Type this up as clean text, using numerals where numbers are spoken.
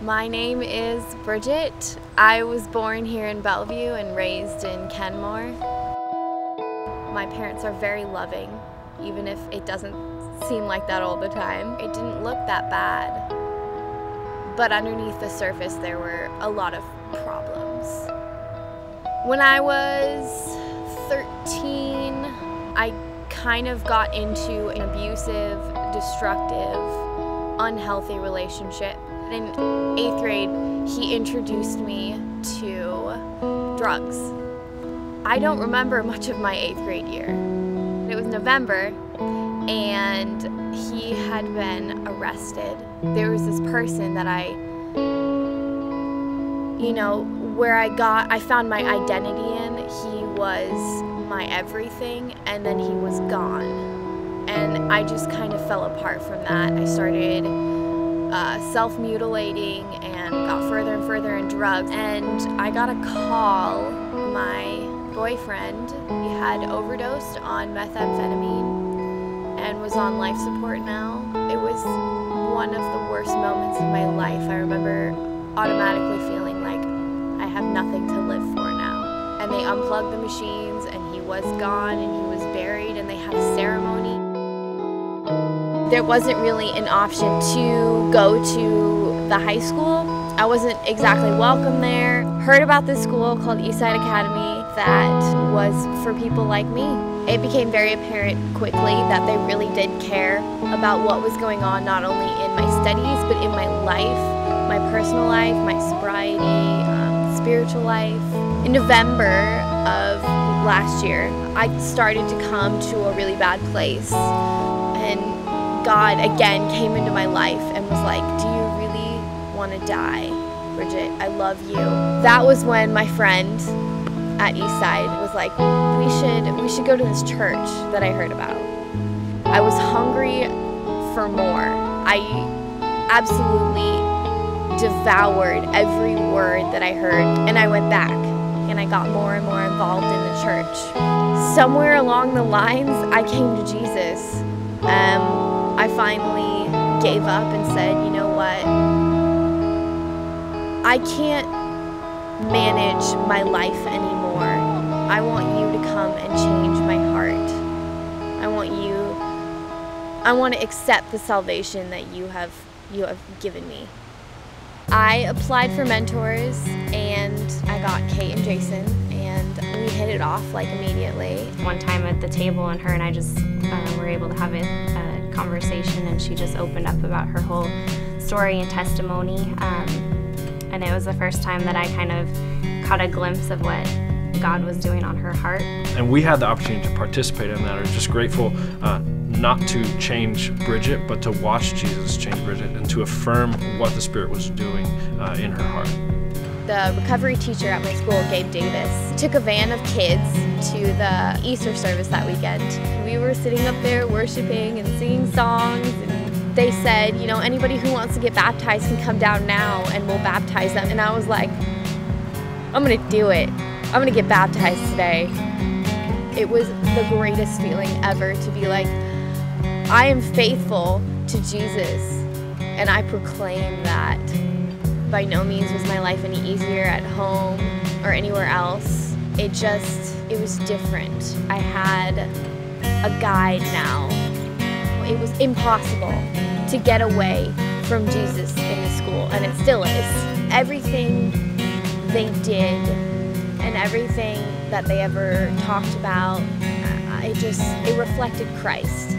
My name is Bridget. I was born here in Bellevue and raised in Kenmore. My parents are very loving, even if it doesn't seem like that all the time. It didn't look that bad, but underneath the surface there were a lot of problems. When I was 13, I kind of got into an abusive, destructive, unhealthy relationship. In 8th grade, he introduced me to drugs. I don't remember much of my 8th grade year. It was November, and he had been arrested. There was this person that where I found my identity in. He was my everything, and then he was gone. And I just kind of fell apart from that. I started self-mutilating and got further and further in drugs. And I got a call. My boyfriend, he had overdosed on methamphetamine and was on life support now. It was one of the worst moments of my life. I remember automatically feeling like I have nothing to live for now. And they unplugged the machines, and he was gone, and he was buried, and they had a ceremony. There wasn't really an option to go to the high school. I wasn't exactly welcome there. Heard about this school called Eastside Academy that was for people like me. It became very apparent quickly that they really did care about what was going on, not only in my studies, but in my life, my personal life, my sobriety, spiritual life. In November of last year, I started to come to a really bad place. And God again came into my life and was like, do you really want to die, Bridget? I love you. That was when my friend at Eastside was like, we should go to this church that I heard about. I was hungry for more. I absolutely devoured every word that I heard, and I went back and I got more and more involved in the church. Somewhere along the lines, I came to Jesus. I finally gave up and said, you know what? I can't manage my life anymore. I want you to come and change my heart. I want to accept the salvation that you have given me. I applied for mentors, and I got Kate and Jason, and we hit it off like immediately. One time at the table, and her and I just were able to have a conversation, and she just opened up about her whole story and testimony. And it was the first time that I kind of caught a glimpse of what God was doing on her heart. And we had the opportunity to participate in that. I was just grateful not to change Bridget, but to watch Jesus change Bridget and to affirm what the Spirit was doing in her heart. The recovery teacher at my school, Gabe Davis, took a van of kids to the Easter service that weekend. We were sitting up there worshiping and singing songs, and they said, you know, anybody who wants to get baptized can come down now and we'll baptize them. And I was like, I'm gonna do it. I'm gonna get baptized today. It was the greatest feeling ever to be like, I am faithful to Jesus, and I proclaim that. By no means was my life any easier at home or anywhere else. It was different. I had a guide now. It was impossible to get away from Jesus in the school, and it still is. Everything they did and everything that they ever talked about, it reflected Christ.